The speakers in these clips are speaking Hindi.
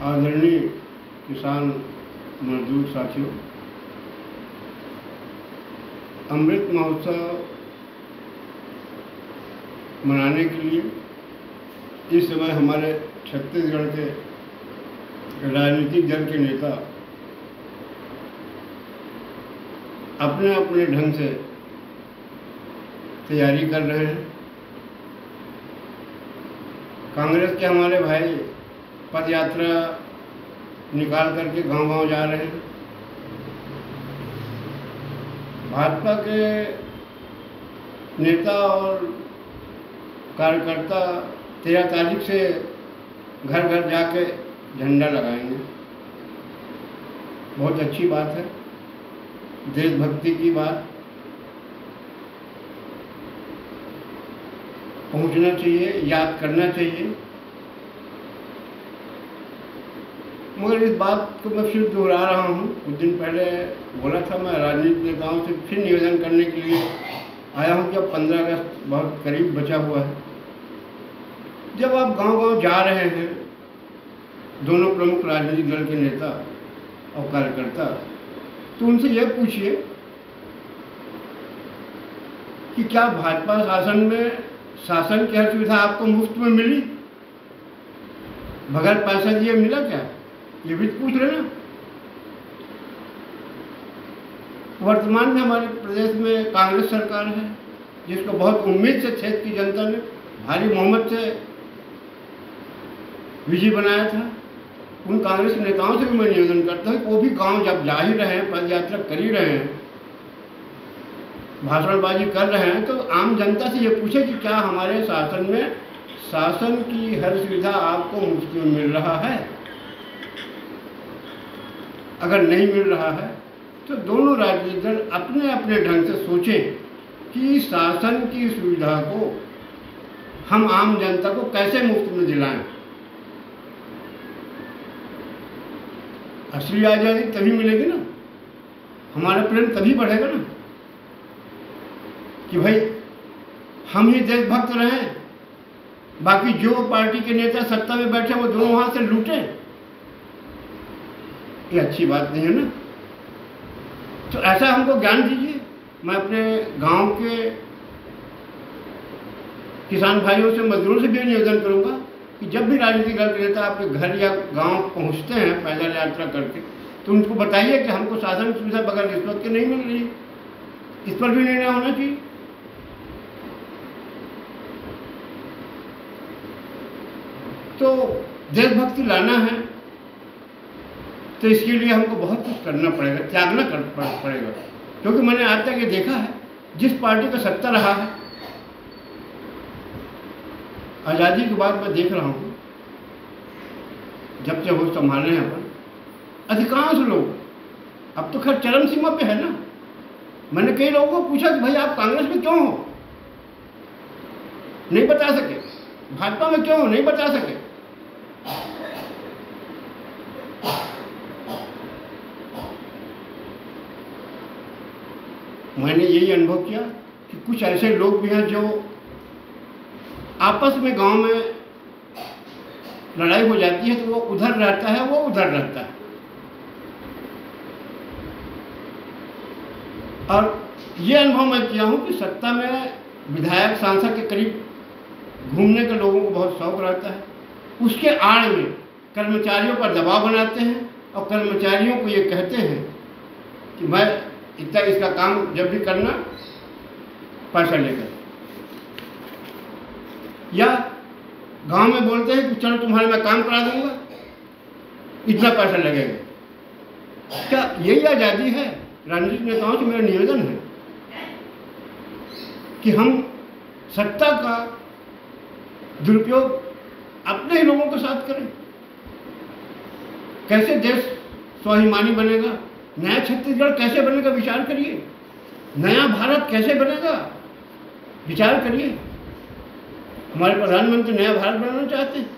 आदरणीय किसान मजदूर साथियों, अमृत महोत्सव मनाने के लिए इस समय हमारे छत्तीसगढ़ के राजनीतिक दल के नेता अपने अपने ढंग से तैयारी कर रहे हैं। कांग्रेस के हमारे भाई पद यात्रा निकाल करके गांव-गांव जा रहे हैं। भाजपा के नेता और कार्यकर्ता 13 तारीख से घर घर जाके झंडा लगाएंगे। बहुत अच्छी बात है, देशभक्ति की बात पहुंचना चाहिए, याद करना चाहिए। मगर इस बात को मैं फिर दोहरा रहा हूँ। कुछ दिन पहले बोला था, मैं राजनीतिक नेताओं से फिर निवेदन करने के लिए आया हूँ कि अब 15 अगस्त बहुत करीब बचा हुआ है। जब आप गांव-गांव जा रहे हैं, दोनों प्रमुख राजनीतिक दल के नेता और कार्यकर्ता, तो उनसे यह पूछिए कि क्या भाजपा शासन में शासन की हर सुविधा आपको मुफ्त में मिली, बगैर पैसा दिए मिला क्या? ये भी पूछ रहे ना। वर्तमान में हमारे प्रदेश में कांग्रेस सरकार है, जिसको बहुत उम्मीद से क्षेत्र की जनता ने भारी बहुमत से विजयी बनाया था। उन कांग्रेस नेताओं से भी मैं निवेदन करता हूँ कि वो भी गांव जब जा ही रहे हैं, पद यात्रा कर ही रहे हैं, भाषणबाजी कर रहे हैं, तो आम जनता से ये पूछे कि क्या हमारे शासन में शासन की हर सुविधा आपको मुफ्त में मिल रहा है? अगर नहीं मिल रहा है तो दोनों राजनीतिक दल अपने अपने ढंग से सोचें कि शासन की सुविधा को हम आम जनता को कैसे मुफ्त में दिलाएं। असली आज़ादी तभी मिलेगी ना, हमारा प्रेम तभी बढ़ेगा ना कि भाई हम ही देशभक्त रहें, बाकी जो पार्टी के नेता सत्ता में बैठे वो दोनों वहाँ से लूटें। ये अच्छी बात नहीं है ना। तो ऐसा हमको ज्ञान दीजिए। मैं अपने गांव के किसान भाइयों से, मजदूरों से भी निवेदन करूंगा कि जब भी राजनीतिक दल के नेता आपके घर या गांव पहुंचते हैं पैदल यात्रा करके, तो उनको बताइए कि हमको शासन की सुविधा बगैर रिश्वत के नहीं मिल रही। इस पर भी निर्णय होना चाहिए। तो देशभक्ति लाना है तो इसके लिए हमको बहुत कुछ करना पड़ेगा, त्यागना पड़ेगा। क्योंकि मैंने आज तक ये देखा है, जिस पार्टी का सत्ता रहा है, आज़ादी के बाद मैं देख रहा हूँ, जब से वो संभाले हैं अपन, अधिकांश लोग अब तो खैर चरम सीमा पे है ना। मैंने कई लोगों को पूछा कि भाई आप कांग्रेस में क्यों हो, नहीं बता सके। भाजपा में क्यों हो, नहीं बता सके। मैंने यही अनुभव किया कि कुछ ऐसे लोग भी हैं जो आपस में गांव में लड़ाई हो जाती है तो वो उधर रहता है, वो उधर रहता है। और ये अनुभव मैं किया हूँ कि सत्ता में विधायक सांसद के करीब घूमने के लोगों को बहुत शौक रहता है। उसके आड़ में कर्मचारियों पर दबाव बनाते हैं और कर्मचारियों को ये कहते हैं कि मैं इतना इसका काम जब भी करना पैसा लेकर, या गांव में बोलते हैं कि चलो तुम्हारे मैं काम करा दूंगा, इतना पैसा लगेगा। क्या यही आज़ादी है? राजनीतिक नेताओं से मेरा निवेदन है कि हम सत्ता का दुरुपयोग अपने ही लोगों के साथ करें। कैसे देश स्वाभिमानी बनेगा, नया छत्तीसगढ़ कैसे बनेगा, विचार करिए। नया भारत कैसे बनेगा, विचार करिए। हमारे प्रधानमंत्री नया भारत बनाना चाहते हैं,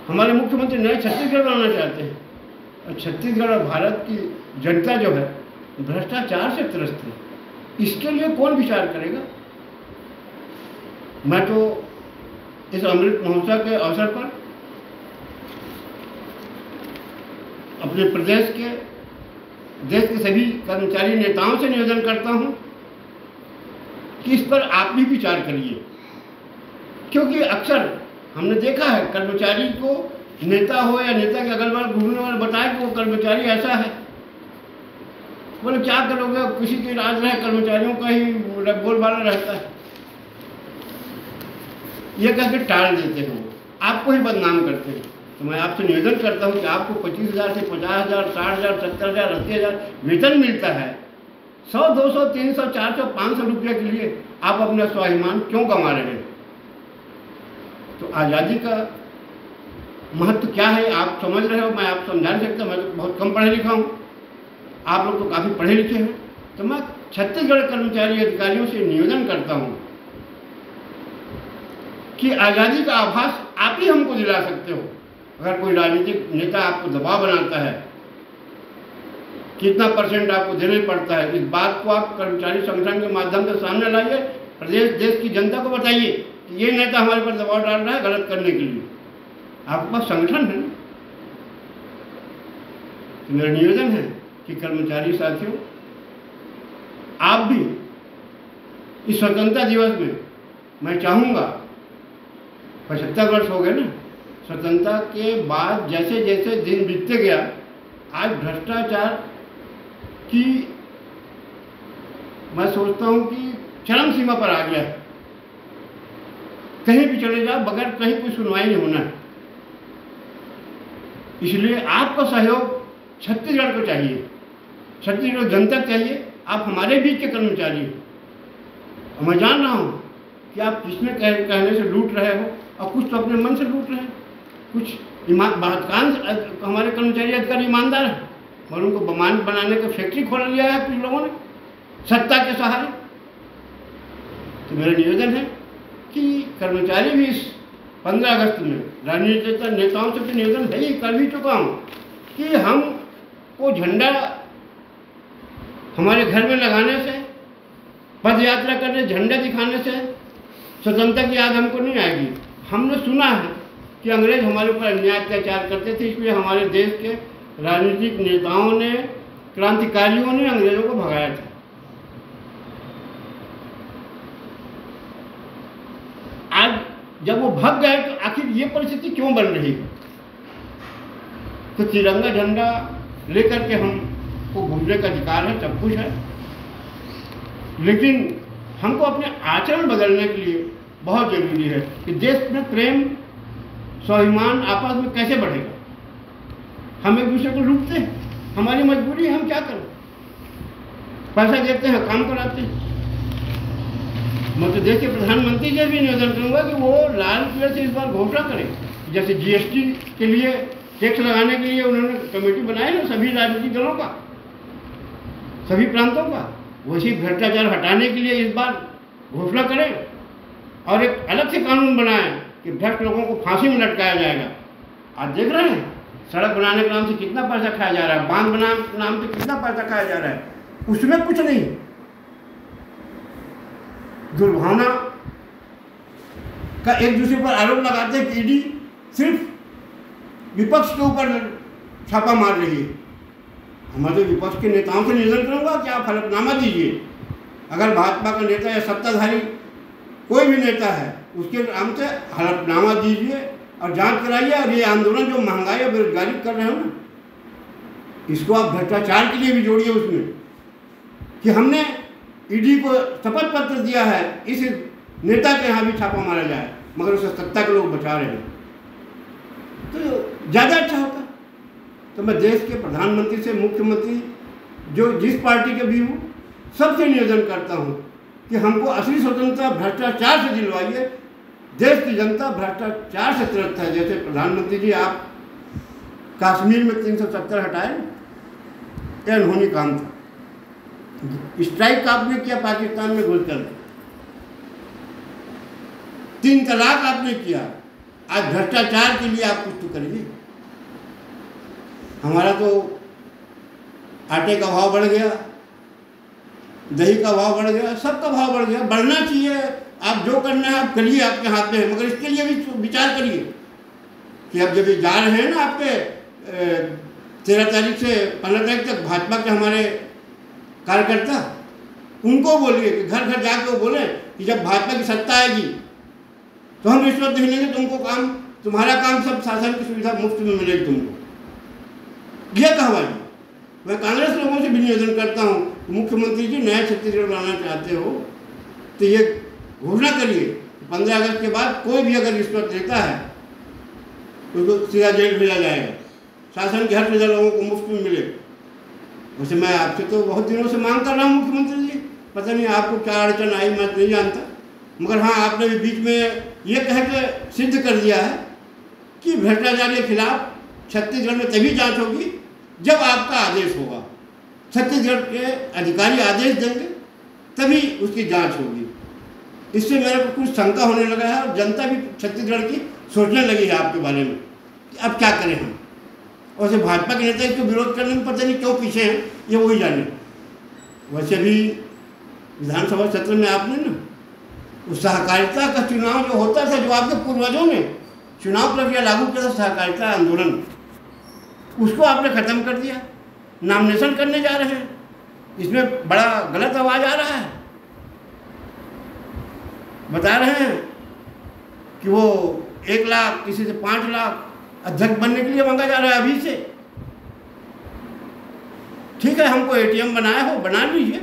हमारे मुख्यमंत्री नया छत्तीसगढ़ बनाना चाहते हैं, और छत्तीसगढ़ और भारत की जनता जो है भ्रष्टाचार से त्रस्त है। इसके लिए कौन विचार करेगा? मैं तो इस अमृत महोत्सव के अवसर पर अपने प्रदेश के, देश के सभी कर्मचारी नेताओं से निवेदन करता हूं कि इस पर आप भी विचार करिए, क्योंकि अक्सर हमने देखा है कर्मचारी को नेता हो या नेता के अगल बगल घूमने वाले बताए कि वो कर्मचारी ऐसा है, बोले क्या करोगे, किसी के राज रहे, कर्मचारियों का ही बोलबाला रहता है, ये कह के टाल देते हैं, आपको ही बदनाम करते हैं। तो मैं आपसे निवेदन करता हूं कि आपको 25,000 से 50,000, 60,000, 70,000, 80,000 वेतन मिलता है, 100, 200, 300, 400, 500 रुपये के लिए आप अपना स्वाभिमान क्यों गंवा रहे हैं? तो आज़ादी का महत्व क्या है आप समझ रहे हो, मैं आप समझा नहीं सकता, मैं तो बहुत कम पढ़े लिखा हूँ, आप लोग तो काफ़ी पढ़े लिखे हैं। तो मैं छत्तीसगढ़ कर्मचारी अधिकारियों से निवेदन करता हूँ कि आज़ादी का आभास आप ही हमको दिला सकते हो। अगर कोई राजनीतिक नेता आपको दबाव बनाता है, कितना % आपको देना पड़ता है, इस बात को आप कर्मचारी संगठन के माध्यम से सामने लाइए, प्रदेश देश की जनता को बताइए कि ये नेता हमारे पर दबाव डाल रहा है गलत करने के लिए। आपके पास संगठन है। तो मेरा निवेदन है कि कर्मचारी साथियों, आप भी इस स्वतंत्रता दिवस में, मैं चाहूँगा 75 वर्ष हो गए ना स्वतंत्रता के बाद, जैसे जैसे दिन बीतते गया, आज भ्रष्टाचार की मैं सोचता हूँ कि चरम सीमा पर आ गया है। कहीं भी चले जाओ, बगैर कहीं कोई सुनवाई नहीं होना है। इसलिए आपका सहयोग छत्तीसगढ़ को चाहिए, छत्तीसगढ़ जनता चाहिए। आप हमारे बीच के कर्मचारी हो। मैं जान रहा हूँ कि आप किसने कहने से लूट रहे हो, और कुछ तो अपने मन से लूट रहे हैं, कुछ बहुतांश हमारे कर्मचारी अधिकारी ईमानदार हैं, और उनको बमान बनाने का फैक्ट्री खोल लिया है कुछ लोगों ने सत्ता के सहारे। तो मेरा निवेदन है कि कर्मचारी भी इस 15 अगस्त में राजनीतिक नेताओं से भी निवेदन है, ही कर भी चुका हूँ कि हमको झंडा हमारे घर में लगाने से, पद यात्रा करने, झंडा दिखाने से स्वतंत्रता की याद हमको नहीं आएगी। हमने सुना है कि अंग्रेज हमारे ऊपर अन्याय अत्याचार करते थे, इसलिए हमारे देश के राजनीतिक नेताओं ने, क्रांतिकारियों ने अंग्रेजों को भगाया था। आज जब वो भग गए तो आखिर ये परिस्थिति क्यों बन रही है? तो तिरंगा झंडा लेकर के हमको घूमने का अधिकार है, सब कुछ है, लेकिन हमको अपने आचरण बदलने के लिए बहुत जरूरी है कि देश में प्रेम, स्वाभिमान आपस में कैसे बढ़ेगा। हम एक दूसरे को लूटते हैं, हमारी मजबूरी है, हम क्या करें, पैसा देते हैं, काम कराते हैं। मैं तो देश के प्रधानमंत्री से भी निवेदन करूंगा कि वो लाल किले से इस बार घोषणा करें, जैसे GST के लिए टैक्स लगाने के लिए उन्होंने कमेटी बनाई ना सभी राजनीतिक दलों का, सभी प्रांतों का, वैसे भ्रष्टाचार हटाने के लिए इस बार घोषणा करें और एक अलग से कानून बनाएं कि भ्रष्ट लोगों को फांसी में लटकाया जाएगा। आज देख रहे हैं सड़क बनाने के नाम से कितना पैसा खाया जा रहा है, बांध बनाने के नाम से कितना पैसा खाया जा रहा है, उसमें कुछ नहीं। दुर्भावना का एक दूसरे पर आरोप लगाते हैं कि ईडी सिर्फ विपक्ष के ऊपर छापा मार रही है। हमारे विपक्ष के नेताओं से निवेदन करूंगा कि आप हलफनामा दीजिए। अगर भाजपा का नेता या सत्ताधारी कोई भी नेता है, उसके नाम से हलफनामा दीजिए और जांच कराइए। और ये आंदोलन जो महंगाई और बेरोजगारी कर रहे हो ना, इसको आप भ्रष्टाचार के लिए भी जोड़िए उसमें, कि हमने ईडी को शपथ पत्र दिया है, इस नेता के यहाँ भी छापा मारा जाए, मगर उसे सत्ता के लोग बचा रहे हैं, तो ज़्यादा अच्छा होता। तो मैं देश के प्रधानमंत्री से, मुख्यमंत्री जो जिस पार्टी के भी हूँ, सबसे निवेदन करता हूँ कि हमको असली स्वतंत्रता भ्रष्टाचार से दिलवाइए। देश की जनता भ्रष्टाचार से त्रस्त है। जैसे प्रधानमंत्री जी आप कश्मीर में 370 हटाए, यह अनहोनी काम था। स्ट्राइक आपने किया पाकिस्तान में घुसकर, 3 तलाक आपने किया। आज भ्रष्टाचार के लिए आप कुछ तो करिए। हमारा तो आटे का भाव बढ़ गया, दही का भाव बढ़ गया, सबका भाव बढ़ गया। बढ़ना चाहिए, आप जो करना है आप करिए, आपके हाथ में है, मगर इसके लिए भी विचार करिए कि अब जब ये जा रहे हैं ना आपके 13 तारीख से 15 तारीख तक भाजपा के हमारे कार्यकर्ता, उनको बोलिए कि घर घर जाके वो बोले कि जब भाजपा की सत्ता आएगी तो हम रिश्वत नहीं लेंगे, तुमको काम, तुम्हारा काम सब शासन की सुविधा मुफ्त में मिलेगी तुमको। यह कहवाइए। मैं कांग्रेस लोगों से भी निवेदन करता हूँ, मुख्यमंत्री जी नया छत्तीसगढ़ बनाना चाहते हो तो ये घोषणा करिए 15 अगस्त के बाद कोई भी अगर रिश्वत लेता है तो उसको सीधा जेल भेजा जाएगा, शासन की हर सुविधा लोगों को मुफ्त में मिले। वैसे मैं आपसे तो बहुत दिनों से मांग कर रहा हूँ मुख्यमंत्री जी, पता नहीं आपको क्या अड़चन आई, मैं नहीं जानता, मगर हाँ आपने भी बीच में ये कह के सिद्ध कर दिया है कि भ्रष्टाचार के खिलाफ छत्तीसगढ़ में तभी जांच होगी जब आपका आदेश होगा। छत्तीसगढ़ के अधिकारी आदेश देंगे तभी उसकी जांच होगी। इससे मेरे को कुछ शंका होने लगा है और जनता भी छत्तीसगढ़ की सोचने लगी है आपके बारे में कि अब क्या करें हम। वैसे भाजपा के नेता इसको विरोध करने में पता नहीं क्यों पीछे हैं, ये वही जाने। वैसे भी विधानसभा सत्र में आपने ना उस सहकारिता का चुनाव जो होता था, जो आपके पूर्वजों ने चुनाव प्रक्रिया लागू किया था, सहकारिता आंदोलन, उसको आपने खत्म कर दिया। नॉमिनेशन करने जा रहे हैं, इसमें बड़ा गलत आवाज आ रहा है। बता रहे हैं कि वो 1 लाख, किसी से 5 लाख अध्यक्ष बनने के लिए मांगा जा रहा है अभी से। ठीक है, हमको ATM बनाया हो, बना लीजिए,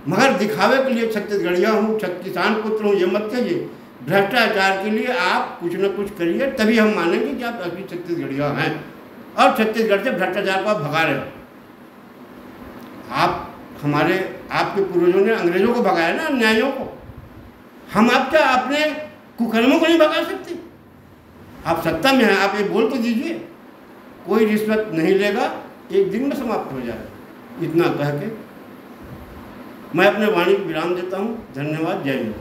मगर दिखावे के लिए छत्तीसगढ़िया हूँ, किसान पुत्र हूँ, ये मत कहिए। भ्रष्टाचार के लिए आप कुछ न कुछ करिए, तभी हम मानेंगे कि आप असली छत्तीसगढ़िया हैं और छत्तीसगढ़ से भ्रष्टाचार को आप भगा रहे हो। आपके पूर्वजों ने अंग्रेजों को भगाया ना, अन्यायियों को। हम आप क्या अपने कुकर्मों को नहीं भगा सकते? आप सत्ता में हैं, आप ये बोल तो दीजिए कोई रिश्वत नहीं लेगा, एक दिन में समाप्त हो जाएगा। इतना कह के मैं अपने वाणी को विराम देता हूँ। धन्यवाद। जय हिंद।